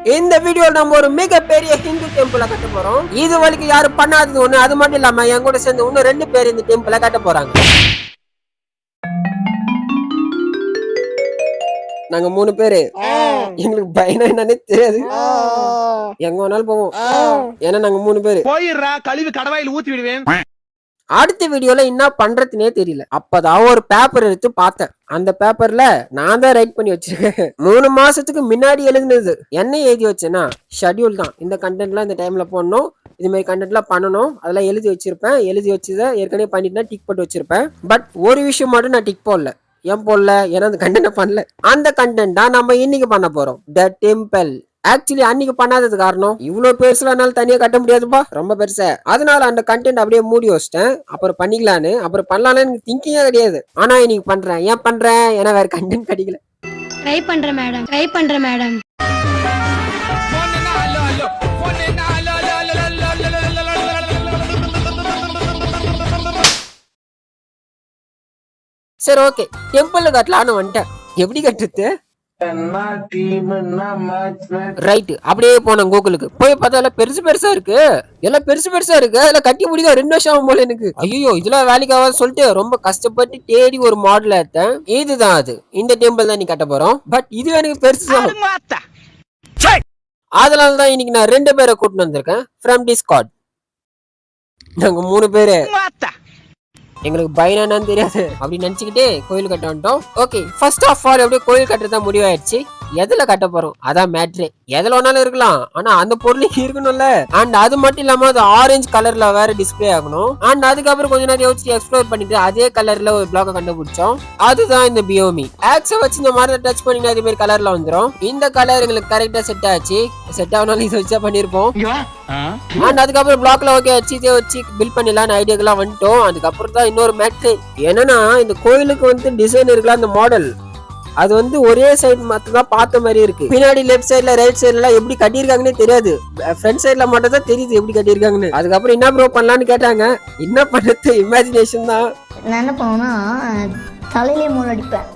இந்த வீடியோ நம்ம ஒரு மிகப்பெரிய ஹிந்து டெம்பிள கட்ட போறோம். இது வரைக்கும் யாரும் பண்ணாதது ஒண்ணு. அது மட்டும் இல்லாம என் கூட சேர்ந்து இன்னும் 2 பேர் இந்த டெம்பிள கட்ட போறாங்க. நாங்க 3 பேரு. எங்களுக்கு பயனா என்னன்னே தெரியாது. எங்க வேணாலும் போவோம். ஏன்னா நாங்க 3 பேரு. போயிடுறா கழிவு கடவாயில் ஊத்தி விடுவேன். அடுத்த வீடியோல என்ன பண்றதுனே தெரியல. அப்பதான் ஒரு பேப்பர் எடுத்து பார்த்தேன். அந்த பேப்பர்ல நான் தான் ரைட் பண்ணி வச்சிருக்கேன். 3 மாசத்துக்கு முன்னாடி எழுதுனது. என்ன எழுதி வச்சேன்னா ஷெட்யூல் தான். இந்த கண்டென்ட்லாம் இந்த டைம்ல போடணும், இது மாதிரி கண்டென்ட்லாம் பண்ணணும், அதெல்லாம் எழுதி வச்சிருப்பேன். எழுதி வச்சதை ஏற்கனவே பண்ணிட்டு டிக் போட்டு வச்சிருப்பேன். பட் ஒரு விஷயம் மட்டும் நான் டிக் போடல. ஏன் போடல? ஏன்னா அந்த கண்டென்ட் பண்ணல. அந்த கண்டென்ட் தான் நம்ம இன்னைக்கு பண்ண போறோம். The temple. ஆக்சுவலி அன்னைக்கு பண்ணாதது காரணம் இவ்வளவு பெருசுலானால தனியா கட்ட முடியாதுப்பா, ரொம்ப பெருசா. அதனால அந்த கண்டென்ட் அப்படியே மூடி வச்சிட்டேன். அப்புறம் பண்ணிக்கலான்னு, அப்புறம் பண்ணலாம்னு எனக்கு திங்கிங்கே கிடையாது. ஆனா இன்னைக்கு பண்றேன். ஏன் பண்றேன்? ஏன்னா வேற கண்டென்ட் கிடைக்கல. ட்ரை பண்றேன் மேடம். சரி, ஓகே, டெம்பிள் கட்டலான்னு வந்துட்டேன். எப்படி கட்டுறது? ரைட், அப்படியே போனேன் கூகுளுக்கு. போய் பார்த்தா எல்லாம் பெருசு பெருசா இருக்கு. அதெல்லாம் கட்டி முடிக்க 2 வருஷம் ஆகும் போல எனக்கு. ஐயோ, இதெல்லாம் வேலைக்கு ஆகாது சொல்லிட்டு ரொம்ப கஷ்டப்பட்டு தேடி ஒரு மாடல் எடுத்தேன். இதுதான் அது. இந்த டெம்பிள் தான் நீ கட்ட போறோம். பட் இது எனக்கு பெருசு. அதனாலதான் இன்னைக்கு நான் 2 பேரை கூட்டிட்டு வந்திருக்கேன் ஃப்ரம் டிஸ்கார்ட். நாங்க 3 பேரு. எங்களுக்கு பயம் என்னன்னு தெரியாது அப்படின்னு நினைச்சுக்கிட்டே கோயில் கட்ட வந்துட்டோம். ஓகே, ஃபர்ஸ்ட் ஆஃப் ஆல் அப்படியே கோயில் கட்டுறதா முடிவாயிடுச்சு. எதுல கட்ட போறோம் அதான் மேட்ரு. எதுல வேணாலும் இருக்கலாம், ஆனா அந்த பொருள் இருக்கணும்ல. அண்ட் அது மட்டும் இல்லாம அது ஆரஞ்சு கலர்ல வேற டிஸ்பிளே ஆகணும். அண்ட் அதுக்கப்புறம் கொஞ்ச நேரம் யோசிச்சு எக்ஸ்ப்ளோர் பண்ணிட்டு அதே கலர்ல ஒரு பிளாக் கண்டுபிடிச்சோம். அதுதான் இந்த பியோமி. ஆக்ஸ வச்சு இந்த மாதிரி டச் பண்ணினா அதே மாதிரி கலர்ல வந்துடும். இந்த கலர் எங்களுக்கு கரெக்டா செட் ஆச்சு. செட் ஆகணும் இதை வச்சா பண்ணிருப்போம். அண்ட் அதுக்கப்புறம் பிளாக்ல ஓகே வச்சு இதை வச்சு பில்ட் பண்ணிடலாம் ஐடியாக்கெல்லாம் வந்துட்டோம். அதுக்கப்புறம் தான் இன்னொரு மேட்ரு என்னன்னா, இந்த கோயிலுக்கு வந்து டிசைன் இருக்கலாம். அந்த மாடல் அது வந்து ஒரே சைடு மட்டும் தான் பார்த்த மாதிரி இருக்கு. பின்னாடி லெஃப்ட் சைடுல ரைட் சைடுல எல்லாம் எப்படி கட்டியிருக்காங்கன்னே தெரியாது. ஃப்ரண்ட் சைடுல மட்டும் தான் தெரியுது எப்படி கட்டியிருக்காங்கன்னு. அதுக்கப்புறம் என்ன ப்ரோ பண்ணலான்னு கேட்டாங்க. என்ன பண்றது, இமேஜினேஷன் தான். நான் என்ன பண்ணுவேன்னா தலையிலே மூணு அடிப்பேன்.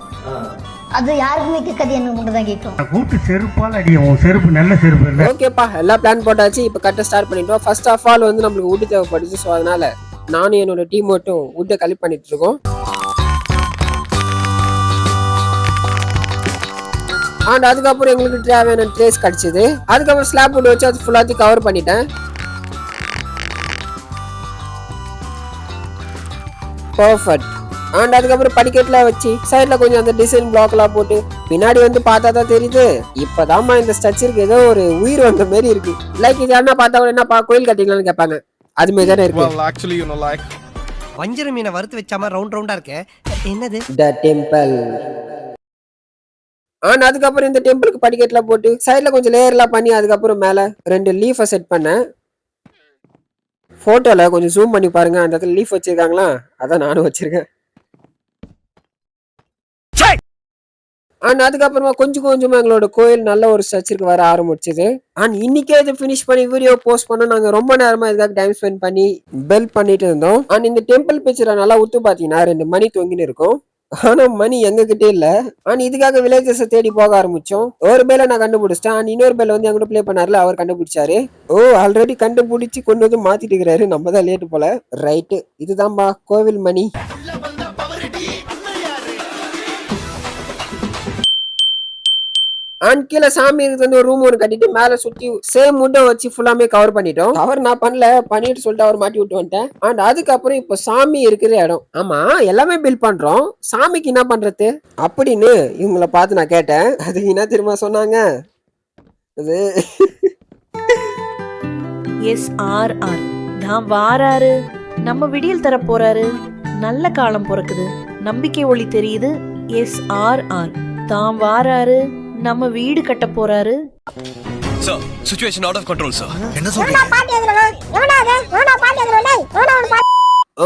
அது யாருக்குமே கேட்காது, எனக்கு மட்டும் தான் கேட்கும். கூட்டு செருப்பால் அடியும். செருப்பு நல்ல செருப்பு இல்லை. ஓகேப்பா, எல்லாம் பிளான் போட்டாச்சு. இப்போ கட்ட ஸ்டார்ட் பண்ணிட்டோம். ஃபர்ஸ்ட் ஆஃப் ஆல் வந்து நம்மளுக்கு வுட் தேவைப்படுச்சு. ஸோ அதனால நானும் என்னோட டீம் மட்டும் வுட்டை கலெக்ட் பண்ணிட்டு இருக்கோம். அண்ட் அதுக்கப்புறம் எங்களுக்கு தேவையான ட்ரேஸ் கிடைச்சது. அதுக்கப்புறம் ஸ்லாப் போட்டு வச்சு அது ஃபுல்லாத்தையும் கவர் பண்ணிட்டேன். பர்ஃபெக்ட். அண்ட் அதுக்கப்புறம் படிக்கட்டுல வச்சு சைட்ல கொஞ்சம் அந்த டிசைன் பிளாக் எல்லாம் போட்டு பின்னாடி வந்து பார்த்தா தான் தெரியுது. இப்பதாம்மா இந்த ஸ்ட்ரக்சருக்கு ஏதோ ஒரு உயிர் வந்த மாதிரி இருக்கு. லைக் இது என்ன பார்த்தா கூட என்னப்பா கோயில் கட்டிங்களான்னு கேட்பாங்க. அது மாதிரி தானே இருக்கு. வஞ்சர மீனை வறுத்து வச்சாம ரவுண்ட் ரவுண்டா இருக்கு. என்னது? The temple. அண்ட் அதுக்கப்புறம் இந்த டெம்பிளுக்கு படிக்கட்டுல போட்டு சைட்ல கொஞ்சம் லேயர்லாம் பண்ணி அதுக்கப்புறம் மேல 2 லீஃபை செட் பண்ணேன். போட்டோல கொஞ்சம் ஜூம் பண்ணி பாருங்க, அந்த இடத்துல லீஃப் வச்சிருக்காங்களா, அதான் நானும் வச்சிருக்கேன். அண்ட் அதுக்கப்புறமா கொஞ்சம் கொஞ்சமா எங்களோட கோயில் நல்ல ஒரு ஸ்ட்ரக்சருக்கு வர ஆரம்பிச்சது. அண்ட் இன்னைக்கே இது பினிஷ் பண்ணி வீடியோ போஸ்ட் பண்ண நாங்க ரொம்ப நேரமா இதுக்காக டைம் ஸ்பெண்ட் பண்ணி பெல் பண்ணிட்டு இருந்தோம். அண்ட் இந்த டெம்பிள் பிக்சரை நல்லா உத்து பாத்தீங்கன்னா 2 மணி தொங்கின்னு இருக்கும். ஆனா மணி எங்க கிட்டே இல்ல. ஆனா இதுக்காக வில்லேஜஸ் தேடி போக ஆரம்பிச்சோம். ஒரு பேல நான் கண்டுபிடிச்சிட்டேன். அண்ட் இன்னொரு பேல வந்து எங்கிட்ட பிளே பண்ணாருல, அவர் கண்டுபிடிச்சாரு. ஓ, ஆல்ரெடி கண்டுபிடிச்சு கொண்டு வந்து மாத்திட்டு இருக்கிறாரு. நம்ம தான் லேட்டு போல. ரைட்டு, இதுதான்பா கோவில் மணி. அண்ட் கீழே சாமி இருக்கு ஒரு ரூம் ஒன்று கட்டிட்டு மேல சுத்தி சேம் முட்டை வச்சு ஃபுல்லாமே கவர் பண்ணிட்டோம். அவர் நான் பண்ணல, பண்ணிட்டு சொல்லிட்டு அவர் மாட்டி விட்டு வந்துட்டேன். அண்ட் அதுக்கப்புறம் இப்போ சாமி இருக்கிற இடம். ஆமா, எல்லாமே பில்ட் பண்றோம், சாமிக்கு என்ன பண்றது அப்படின்னு இவங்களை பார்த்து நான் கேட்டேன். அது என்ன தெரியுமா சொன்னாங்க? அது SRR தான் வாராரு, நம்ம விடியல் தர போறாரு, நல்ல காலம் பிறக்குது, நம்பிக்கை ஒளி தெரியுது. SRR தான் வாராரு, நம்ம வீடு கட்ட போறாரு. Sir, situation out of control sir. என்ன சொல்றீங்க?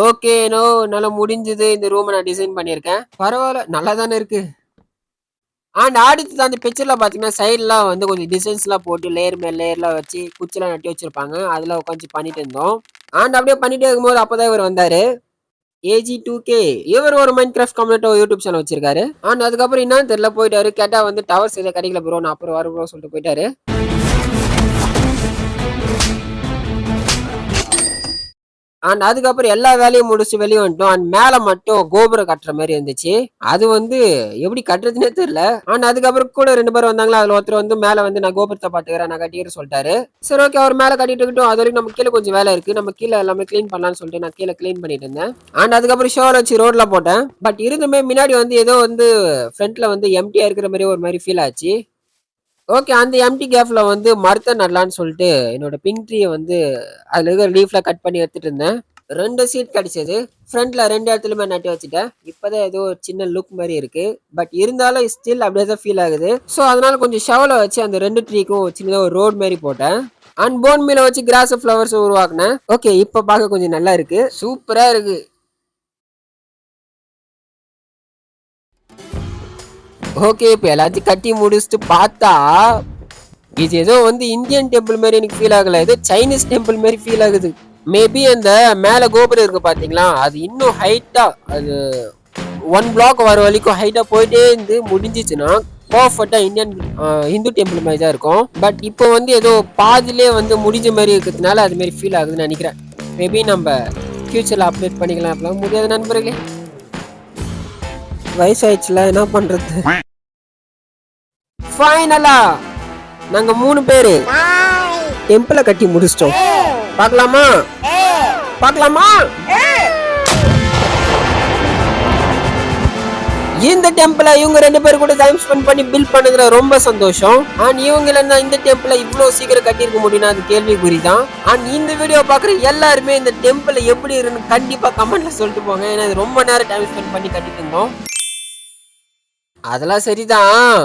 ஓகே, நோ, நல்லா முடிஞ்சது. இந்த ரூம் நான் டிசைன் பண்ணியிருக்கேன். பரவாயில்ல, நல்லா தானே இருக்கு. அண்ட் அடுத்து அந்த பிக்சர்ல பாத்தீங்கன்னா சைட்லாம் வந்து கொஞ்சம் டிசைன்ஸ் எல்லாம் போட்டு லேயர் மேல் லேயர்லாம் வச்சு குச்சிலாம் நட்டி வச்சிருப்பாங்க. அதுல உட்காந்து பண்ணிட்டு இருந்தோம். அண்ட் அப்படியே பண்ணிட்டே இருக்கும்போது அப்பதான் இவர் வந்தாரு. AG2K. இவர் ஒரு மைன்கிராஃப்ட் கம்யூனிட்டி யூடியூப் சேனல் வச்சிருக்காரு. அண்ட் அதுக்கப்புறம் என்னன்னு தெரியல போயிட்டாரு. கேட்டா வந்து டவர்ஸ் இதை கிடைக்கல ப்ரோ, நான் அப்புறம் வர ப்ரோ சொல்லிட்டு போயிட்டாரு. அண்ட் அதுக்கப்புறம் எல்லா வேலையும் முடிச்சு வெளியே வந்துட்டோம். அண்ட் மேல மட்டும் கோபுரம் கட்டுற மாதிரி இருந்துச்சு. அது வந்து எப்படி கட்டுறதுன்னே தெரியல. அண்ட் அதுக்கப்புறம் கூட 2 பேர் வந்தாங்களா, அதுல ஒருத்தர் வந்து மேல வந்து நான் கோபுரத்தை பாத்துக்கிறேன், நான் கட்டிக்கிறேன் சொல்லிட்டாரு. சரி ஓகே, அவர் மேல கட்டிட்டு இருக்கட்டும். அது வரைக்கும் நம்ம கீழே கொஞ்சம் வேலை இருக்கு, நம்ம கீழே எல்லாமே கிளீன் பண்ணலாம்னு சொல்லிட்டு நான் கீழே கிளீன் பண்ணிட்டு இருந்தேன். அண்ட் அதுக்கப்புறம் ஷோர் வச்சு ரோட்ல போட்டேன். பட் இருந்துமே முன்னாடி வந்து ஏதோ வந்து ஃப்ரண்ட்ல வந்து எம்டியா இருக்கிற மாதிரி ஒரு மாதிரி ஃபீல் ஆச்சு. ஓகே, அந்த எம்டி கேப்ல வந்து மரத்தை நடலான்னு சொல்லிட்டு என்னோட பின் ட்ரீயை வந்து அதுல இருக்கிற லீஃப்ல கட் பண்ணி எடுத்துட்டு இருந்தேன். 2 சீட் கிடைச்சது. ஃப்ரண்ட்ல 2 இடத்துலயுமே நட்டு வச்சுட்டேன். இப்பதான் ஏதோ ஒரு சின்ன லுக் மாதிரி இருக்கு. பட் இருந்தாலும் ஸ்டில் அப்படியே தான் ஃபீல் ஆகுது. ஸோ அதனால கொஞ்சம் ஷவலை வச்சு அந்த 2 ட்ரீக்கும் சின்னதாக ஒரு ரோட் மாதிரி போட்டேன். அண்ட் போன் மீல வச்சு கிராஸ் ஃபிளவர்ஸ் உருவாக்குனேன். ஓகே, இப்ப பார்க்க கொஞ்சம் நல்லா இருக்கு, சூப்பரா இருக்கு. ஓகே, இப்போ எல்லாத்தையும் கட்டி முடிச்சுட்டு பார்த்தா இது ஏதோ வந்து இந்தியன் டெம்பிள் மாதிரி எனக்கு ஃபீல் ஆகல, ஏதோ சைனீஸ் டெம்பிள் மாதிரி ஃபீல் ஆகுது. மேபி அந்த மேல கோபுரம் இருக்கு பாத்தீங்களா, அது இன்னும் ஹைட்டா, அது 1 பிளாக் வர வரைக்கும் ஹைட்டா போயிட்டே இருந்து முடிஞ்சிச்சுன்னா பர்ஃபெக்டா இந்தியன் ஹிந்து டெம்பிள் மாதிரி தான் இருக்கும். பட் இப்போ வந்து ஏதோ பாதிலே வந்து முடிஞ்ச மாதிரி இருக்கிறதுனால அது மாதிரி ஃபீல் ஆகுதுன்னு நினைக்கிறேன். மேபி நம்ம ஃபியூச்சர்ல அப்டேட் பண்ணிக்கலாம். அப்பலாம் முடியாத நண்பர்களே, வயசாயிடுச்சுல, என்ன பண்றது. ஃபைனலா நாங்க 3 பேரு டெம்பிளை கட்டி முடிச்சிட்டோம். பார்க்கலாமா? இந்த டெம்பிளை இவங்க 2 பேரும் கூட டைம் ஸ்பெண்ட் பண்ணி பில்ட் பண்ணதுல ரொம்ப சந்தோஷம். அண்ட் இவங்க இல்லைன்னா இந்த டெம்பிளை இவ்வளவு சீக்கிரம் கட்டியிருக்க முடியும்னா அது கேள்விக்குறி தான். அண்ட் இந்த வீடியோ பாக்குற எல்லாருமே இந்த டெம்பிள் எப்படி இருக்குன்னு கண்டிப்பா கமெண்ட்ல சொல்லிட்டு போங்க. ஏன்னா இது ரொம்ப நேரம் டைம் ஸ்பெண்ட் பண்ணி கட்டிட்டு இருந்தோம். அதெல்லாம் சரிதான்.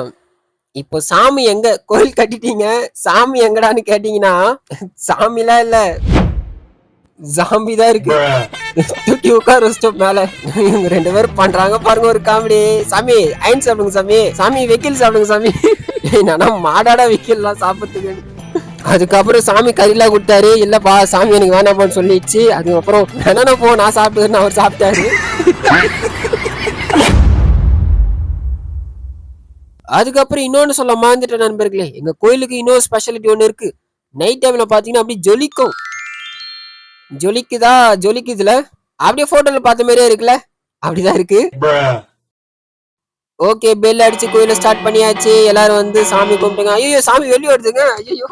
இப்போ சாமி எங்க, கோயில் கட்டிட்டீங்க, சாமி எங்கடான்னு கேட்டீங்கன்னா சாமிலாம் இல்ல, ஜாம்பி தான் இருக்கு. தூக்கி உட்கார ஸ்டோப் மேல. இவங்க 2 பேரும் பண்றாங்க பாருங்க ஒரு காமெடி. சாமி ஐன் சாப்பிடுங்க சாமி, சாமி வெக்கில் சாப்பிடுங்க சாமி. நானா மாடாடா வெக்கில்லாம் சாப்பிட்டுக்கு. அதுக்கப்புறம் சாமி கறிலாம் கொடுத்தாரு. இல்லப்பா சாமி எனக்கு வேணாப்பான்னு சொல்லிடுச்சு. அதுக்கப்புறம் என்னன்னா போ நான் சாப்பிட்டுக்கிறேன்னு அவர் சாப்பிட்டாரு. அதுக்கப்புறம் இன்னொன்னு சொல்ல மறந்துட்டேன் நண்பர்களே, எங்க கோயிலுக்கு இன்னொரு ஸ்பெஷாலிட்டி ஒண்ணு இருக்கு. நைட் டைம்ல பாத்தீங்கன்னா அப்படி ஜொலிக்கும். ஜொலிக்குதுல, அப்படியே போட்டோல பார்த்த மாதிரியே இருக்குல்ல, அப்படிதான் இருக்கு. ஓகே, பெல் அடிச்சு கோயில ஸ்டார்ட் பண்ணியாச்சு. எல்லாரும் வந்து சாமி கும்பிட்டுங்க. ஐயோ சாமி வெளியே வருதுங்க. ஐயோ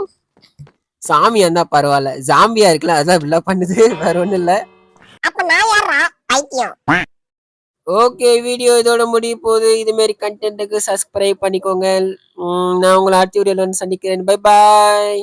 சாமி இருந்தா பரவாயில்ல, ஜாம்பியா இருக்குல்ல அதான் இப்படிலாம் பண்ணுது, வேற ஒண்ணும் இல்ல. ஓகே, வீடியோ இதோட முடிய போகுது. இது மாதிரி கண்டென்ட்டுக்கு சப்ஸ்கிரைப் பண்ணிக்கோங்க. நான் உங்களை அடுத்த வீடியோல வந்து சந்திக்கிறேன். Bye bye.